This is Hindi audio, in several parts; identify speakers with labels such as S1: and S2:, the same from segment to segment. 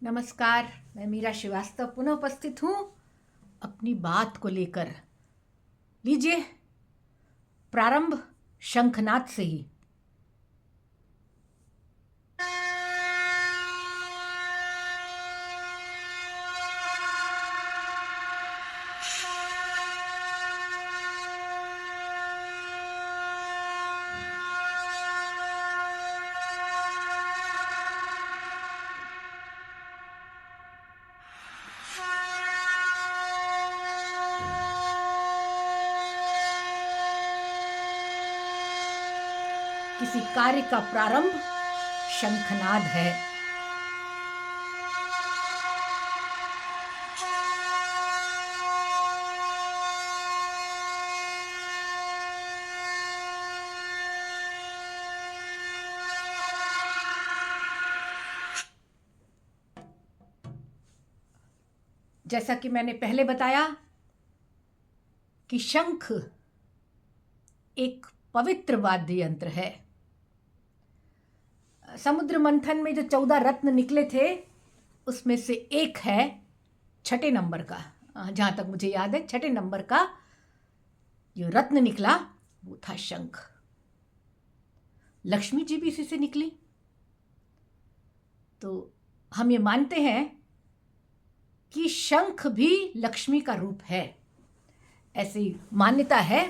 S1: नमस्कार। मैं मीरा श्रीवास्तव पुनः उपस्थित हूँ अपनी बात को लेकर। लीजिए प्रारंभ शंखनाद से ही। किसी कार्य का प्रारंभ शंखनाद है। जैसा कि मैंने पहले बताया कि शंख एक पवित्र वाद्य यंत्र है। समुद्र मंथन में जो 14 रत्न निकले थे उसमें से एक है छठे नंबर का, जहाँ तक मुझे याद है छठे नंबर का जो रत्न निकला वो था शंख। लक्ष्मी जी भी इसी से निकली। तो हम ये मानते हैं कि शंख भी लक्ष्मी का रूप है। ऐसी मान्यता है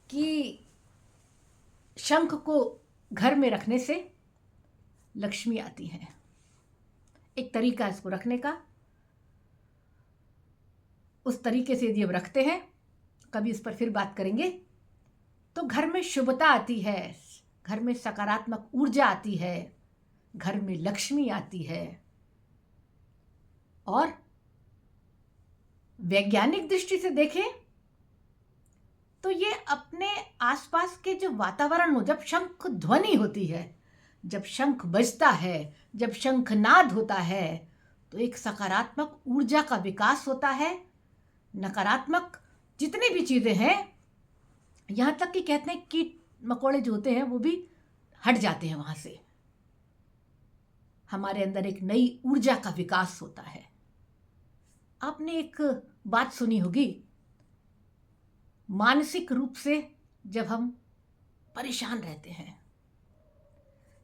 S1: कि शंख को घर में रखने से लक्ष्मी आती है। एक तरीका है इसको रखने का। उस तरीके से यदि हम रखते हैं, कभी इस पर फिर बात करेंगे, तो घर में शुभता आती है, घर में सकारात्मक ऊर्जा आती है, घर में लक्ष्मी आती है। और वैज्ञानिक दृष्टि से देखें तो ये अपने आसपास के जो वातावरण हो, जब शंख ध्वनि होती है, जब शंख बजता है, जब शंखनाद होता है, तो एक सकारात्मक ऊर्जा का विकास होता है। नकारात्मक जितनी भी चीज़ें हैं, यहाँ तक कि कहते हैं कीट मकोड़े जो होते हैं वो भी हट जाते हैं वहाँ से। हमारे अंदर एक नई ऊर्जा का विकास होता है। आपने एक बात सुनी होगी, मानसिक रूप से जब हम परेशान रहते हैं,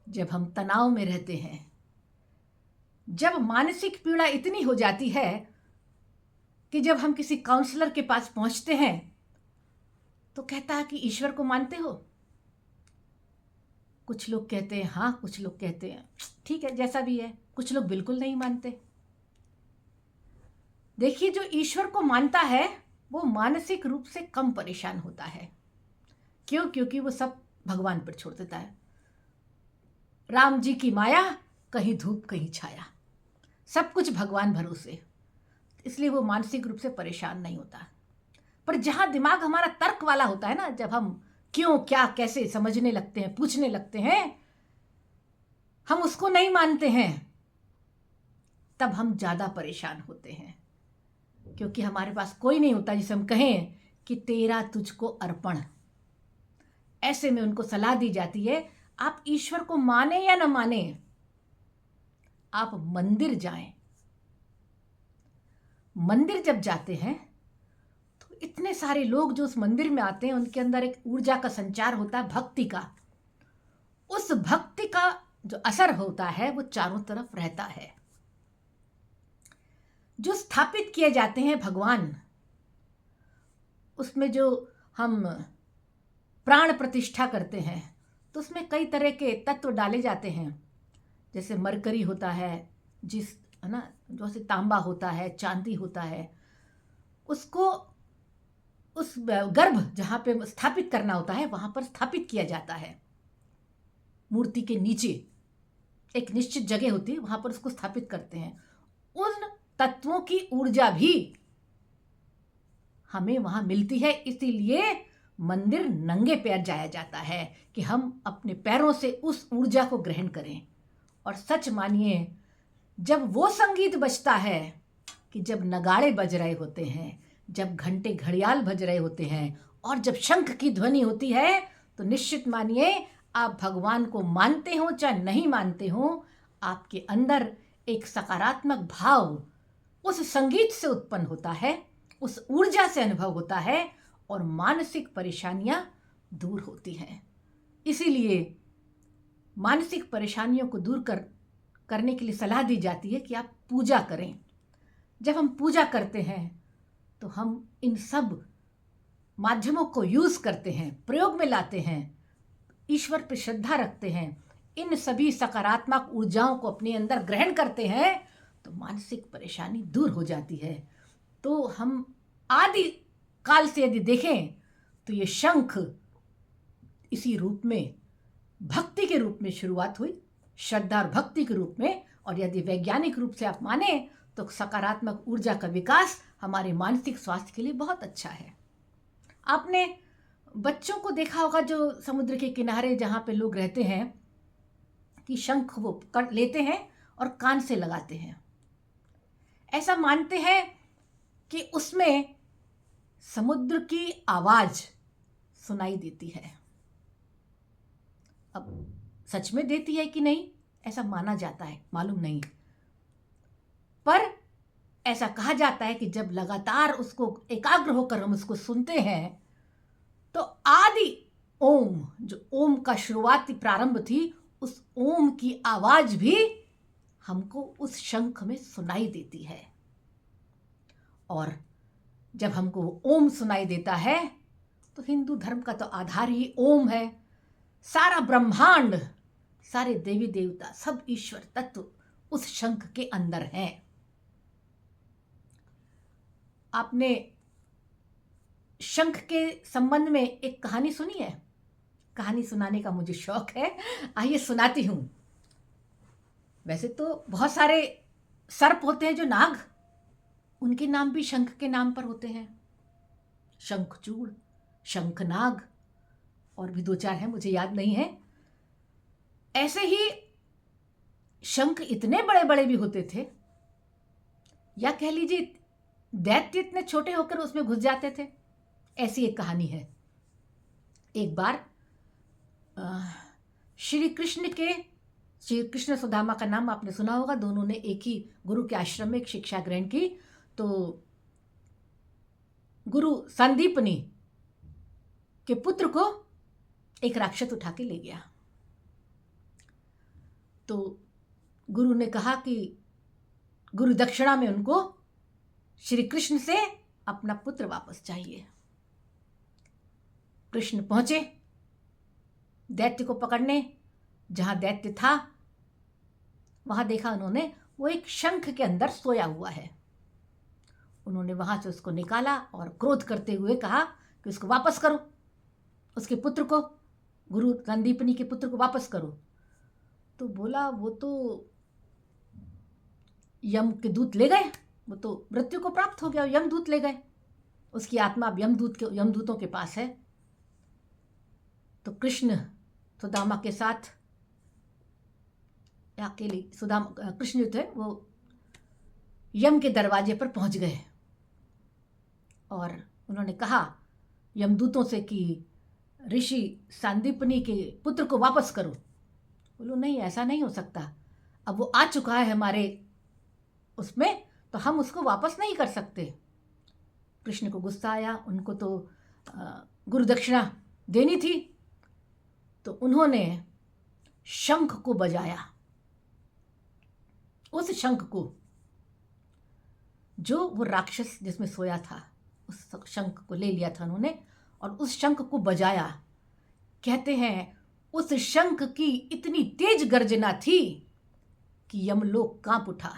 S1: जब हम तनाव में रहते हैं, जब मानसिक पीड़ा इतनी हो जाती है कि जब हम किसी काउंसलर के पास पहुंचते हैं तो कहता है कि ईश्वर को मानते हो? कुछ लोग कहते हैं हाँ, कुछ लोग कहते हैं ठीक है जैसा भी है, कुछ लोग बिल्कुल नहीं मानते। देखिए, जो ईश्वर को मानता है वो मानसिक रूप से कम परेशान होता है। क्यों? क्योंकि वो सब भगवान पर छोड़ देता है। राम जी की माया, कहीं धूप कहीं छाया, सब कुछ भगवान भरोसे, इसलिए वो मानसिक रूप से परेशान नहीं होता। पर जहाँ दिमाग हमारा तर्क वाला होता है ना, जब हम क्यों क्या कैसे समझने लगते हैं, पूछने लगते हैं, हम उसको नहीं मानते हैं, तब हम ज़्यादा परेशान होते हैं। क्योंकि हमारे पास कोई नहीं होता जिसे हम कहें कि तेरा तुझको अर्पण। ऐसे में उनको सलाह दी जाती है, आप ईश्वर को माने या न माने, आप मंदिर जाएं। मंदिर जब जाते हैं तो इतने सारे लोग जो उस मंदिर में आते हैं, उनके अंदर एक ऊर्जा का संचार होता है, भक्ति का। उस भक्ति का जो असर होता है वो चारों तरफ रहता है। जो स्थापित किए जाते हैं भगवान, उसमें जो हम प्राण प्रतिष्ठा करते हैं तो उसमें कई तरह के तत्व डाले जाते हैं। जैसे मरकरी होता है, जिस है ना, जैसे तांबा होता है, चांदी होता है, उसको उस गर्भ जहाँ पे स्थापित करना होता है वहाँ पर स्थापित किया जाता है। मूर्ति के नीचे एक निश्चित जगह होती है, वहाँ पर उसको स्थापित करते हैं। उन तत्वों की ऊर्जा भी हमें वहाँ मिलती है, इसीलिए मंदिर नंगे पैर जाया जाता है कि हम अपने पैरों से उस ऊर्जा को ग्रहण करें। और सच मानिए, जब वो संगीत बजता है कि जब नगाड़े बज रहे होते हैं, जब घंटे घड़ियाल बज रहे होते हैं, और जब शंख की ध्वनि होती है, तो निश्चित मानिए आप भगवान को मानते हो चाहे नहीं मानते हो, आपके अंदर एक सकारात्मक भाव उस संगीत से उत्पन्न होता है, उस ऊर्जा से अनुभव होता है और मानसिक परेशानियां दूर होती हैं। इसीलिए मानसिक परेशानियों को दूर करने के लिए सलाह दी जाती है कि आप पूजा करें। जब हम पूजा करते हैं तो हम इन सब माध्यमों को यूज़ करते हैं, प्रयोग में लाते हैं, ईश्वर पर श्रद्धा रखते हैं, इन सभी सकारात्मक ऊर्जाओं को अपने अंदर ग्रहण करते हैं तो मानसिक परेशानी दूर हो जाती है। तो हम आदि काल से यदि देखें तो ये शंख इसी रूप में, भक्ति के रूप में शुरुआत हुई, श्रद्धा और भक्ति के रूप में, और यदि वैज्ञानिक रूप से आप माने तो सकारात्मक ऊर्जा का विकास हमारे मानसिक स्वास्थ्य के लिए बहुत अच्छा है। आपने बच्चों को देखा होगा जो समुद्र के किनारे जहाँ पे लोग रहते हैं कि शंख वो लेते हैं और कान से लगाते हैं। ऐसा मानते हैं कि उसमें समुद्र की आवाज सुनाई देती है। अब सच में देती है कि नहीं, ऐसा माना जाता है, मालूम नहीं, पर ऐसा कहा जाता है कि जब लगातार उसको एकाग्र होकर हम उसको सुनते हैं तो आदि ओम, जो ओम का शुरुआती प्रारंभ थी, उस ओम की आवाज भी हमको उस शंख में सुनाई देती है। और जब हमको ओम सुनाई देता है तो हिंदू धर्म का तो आधार ही ओम है। सारा ब्रह्मांड, सारे देवी देवता, सब ईश्वर तत्व उस शंख के अंदर हैं। आपने शंख के संबंध में एक कहानी सुनी है? कहानी सुनाने का मुझे शौक है, आइए सुनाती हूं। वैसे तो बहुत सारे सर्प होते हैं जो नाग, उनके नाम भी शंख के नाम पर होते हैं। शंखचूड़, शंखनाग और भी दो चार हैं, मुझे याद नहीं है। ऐसे ही शंख इतने बड़े बड़े भी होते थे, या कह लीजिए दैत्य इतने छोटे होकर उसमें घुस जाते थे। ऐसी एक कहानी है। एक बार श्री कृष्ण सुदामा का नाम आपने सुना होगा। दोनों ने एक ही गुरु के आश्रम में एक शिक्षा ग्रहण की। तो गुरु संदीपनी के पुत्र को एक राक्षस उठा के ले गया। तो गुरु ने कहा कि गुरु दक्षिणा में उनको श्री कृष्ण से अपना पुत्र वापस चाहिए। कृष्ण पहुंचे दैत्य को पकड़ने। जहां दैत्य था वहां देखा उन्होंने वो एक शंख के अंदर सोया हुआ है। उन्होंने वहां से उसको निकाला और क्रोध करते हुए कहा कि उसको वापस करो, उसके पुत्र को, गुरु संदीपनी के पुत्र को वापस करो। तो बोला वो तो यम के दूत ले गए, वो तो मृत्यु को प्राप्त हो गया, यमदूत ले गए, उसकी आत्मा अब यमदूतों के पास है। तो कृष्ण सुदामा के साथ, अकेले सुदामा, कृष्ण जो थे वो यम के दरवाजे पर पहुंच गए और उन्होंने कहा यमदूतों से कि ऋषि संदीपनी के पुत्र को वापस करो। बोलो नहीं, ऐसा नहीं हो सकता, अब वो आ चुका है हमारे उसमें, तो हम उसको वापस नहीं कर सकते। कृष्ण को गुस्सा आया, उनको तो गुरु दक्षिणा देनी थी। तो उन्होंने शंख को बजाया। उस शंख को, जो वो राक्षस जिसमें सोया था, उस शंख को ले लिया था उन्होंने और उस शंख को बजाया। कहते हैं उस शंख की इतनी तेज गर्जना थी कि यमलोक कांप उठा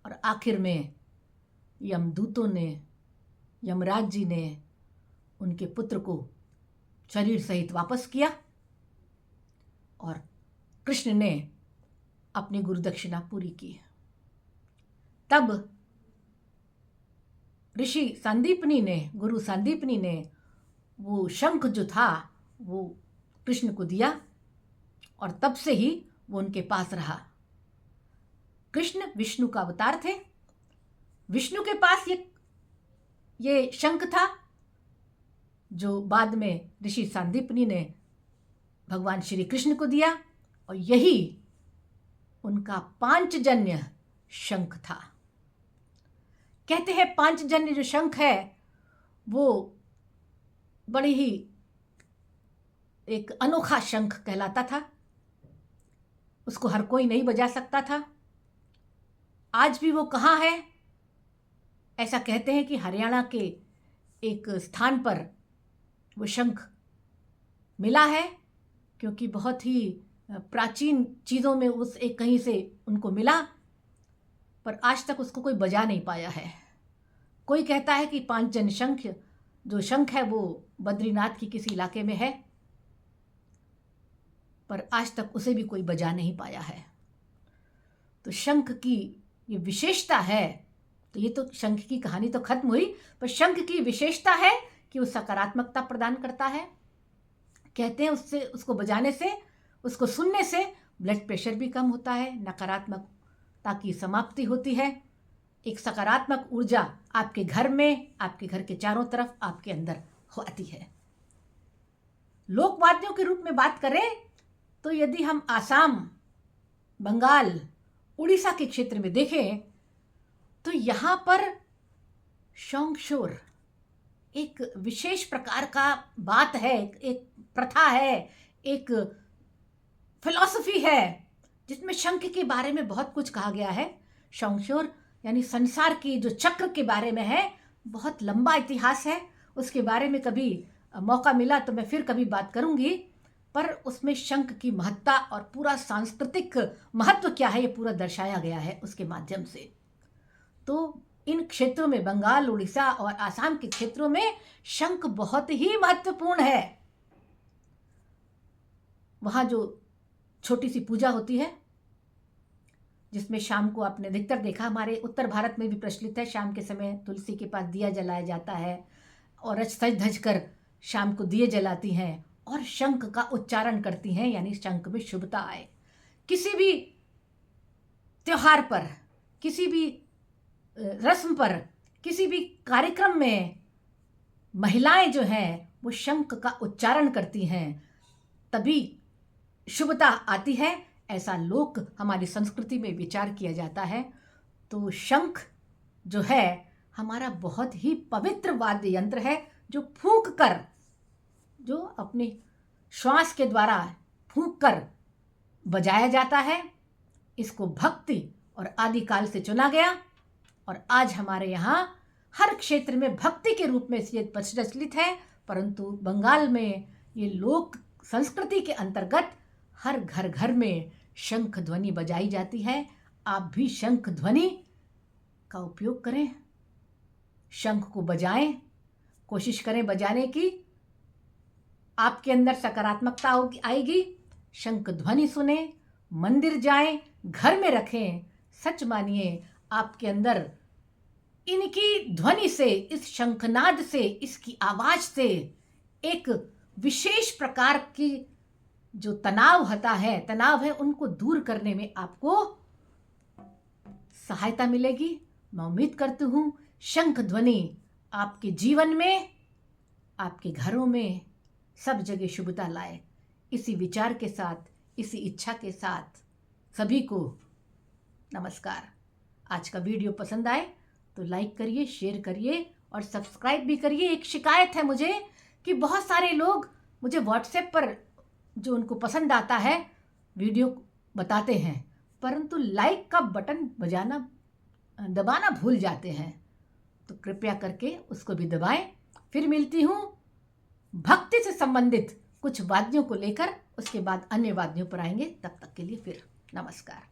S1: और आखिर में यमदूतों ने, यमराज जी ने उनके पुत्र को शरीर सहित वापस किया और कृष्ण ने अपनी गुरु दक्षिणा पूरी की। तब ऋषि संदीपनी ने, गुरु संदीपनी ने वो शंख जो था वो कृष्ण को दिया और तब से ही वो उनके पास रहा। कृष्ण विष्णु का अवतार थे। विष्णु के पास ये शंख था जो बाद में ऋषि संदीपनी ने भगवान श्री कृष्ण को दिया और यही उनका पांचजन्य शंख था। कहते हैं पांचजन्य जो शंख है वो बड़ी ही एक अनोखा शंख कहलाता था। उसको हर कोई नहीं बजा सकता था। आज भी वो कहाँ है? ऐसा कहते हैं कि हरियाणा के एक स्थान पर वो शंख मिला है, क्योंकि बहुत ही प्राचीन चीज़ों में उस एक कहीं से उनको मिला, पर आज तक उसको कोई बजा नहीं पाया है। कोई कहता है कि पांचजन्य शंख जो शंख है वो बद्रीनाथ की किसी इलाके में है, पर आज तक उसे भी कोई बजा नहीं पाया है। तो शंख की ये विशेषता है। तो ये तो शंख की कहानी तो खत्म हुई, पर शंख की विशेषता है कि वो सकारात्मकता प्रदान करता है। कहते हैं उससे, उसको बजाने से, उसको सुनने से ब्लड प्रेशर भी कम होता है, नकारात्मकता की समाप्ति होती है, एक सकारात्मक ऊर्जा आपके घर में, आपके घर के चारों तरफ, आपके अंदर आती है। लोकवाद्यों के रूप में बात करें तो यदि हम आसाम, बंगाल, उड़ीसा के क्षेत्र में देखें तो यहाँ पर शोंगशोर एक विशेष प्रकार का बात है, एक प्रथा है, एक फिलॉसफी है, जिसमें शंख के बारे में बहुत कुछ कहा गया है। शोंगशोर यानी संसार की जो चक्र के बारे में है, बहुत लंबा इतिहास है। उसके बारे में कभी मौका मिला तो मैं फिर कभी बात करूंगी, पर उसमें शंख की महत्ता और पूरा सांस्कृतिक महत्व क्या है ये पूरा दर्शाया गया है उसके माध्यम से। तो इन क्षेत्रों में, बंगाल, उड़ीसा और आसाम के क्षेत्रों में शंख बहुत ही महत्वपूर्ण है। वहाँ जो छोटी सी पूजा होती है, जिसमें शाम को आपने अधिकतर देखा, हमारे उत्तर भारत में भी प्रचलित है, शाम के समय तुलसी के पास दिया जलाया जाता है और सज धज कर शाम को दिए जलाती हैं और शंख का उच्चारण करती हैं, यानी शंख में शुभता आए। किसी भी त्योहार पर, किसी भी रस्म पर, किसी भी कार्यक्रम में महिलाएं जो हैं वो शंख का उच्चारण करती हैं, तभी शुभता आती है। ऐसा लोक हमारी संस्कृति में विचार किया जाता है। तो शंख जो है हमारा बहुत ही पवित्र वाद्य यंत्र है, जो फूंक कर, जो अपने श्वास के द्वारा फूंक कर बजाया जाता है। इसको भक्ति और आदिकाल से चुना गया और आज हमारे यहाँ हर क्षेत्र में भक्ति के रूप में ये प्रचलित है, परंतु बंगाल में ये लोक संस्कृति के अंतर्गत हर घर घर में शंख ध्वनि बजाई जाती है। आप भी शंख ध्वनि का उपयोग करें, शंख को बजाएं, कोशिश करें बजाने की। आपके अंदर सकारात्मकता आएगी। शंख ध्वनि सुने, मंदिर जाएं, घर में रखें। सच मानिए आपके अंदर इनकी ध्वनि से, इस शंखनाद से, इसकी आवाज से एक विशेष प्रकार की जो तनाव है, उनको दूर करने में आपको सहायता मिलेगी। मैं उम्मीद करती हूँ शंख ध्वनि आपके जीवन में, आपके घरों में सब जगह शुभता लाए। इसी विचार के साथ, इसी इच्छा के साथ सभी को नमस्कार। आज का वीडियो पसंद आए तो लाइक करिए, शेयर करिए और सब्सक्राइब भी करिए। एक शिकायत है मुझे कि बहुत सारे लोग मुझे व्हाट्सएप पर जो उनको पसंद आता है वीडियो बताते हैं, परंतु लाइक का बटन दबाना भूल जाते हैं। तो कृपया करके उसको भी दबाएं। फिर मिलती हूँ भक्ति से संबंधित कुछ वाद्यों को लेकर, उसके बाद अन्य वाद्यों पर आएंगे। तब तक के लिए फिर नमस्कार।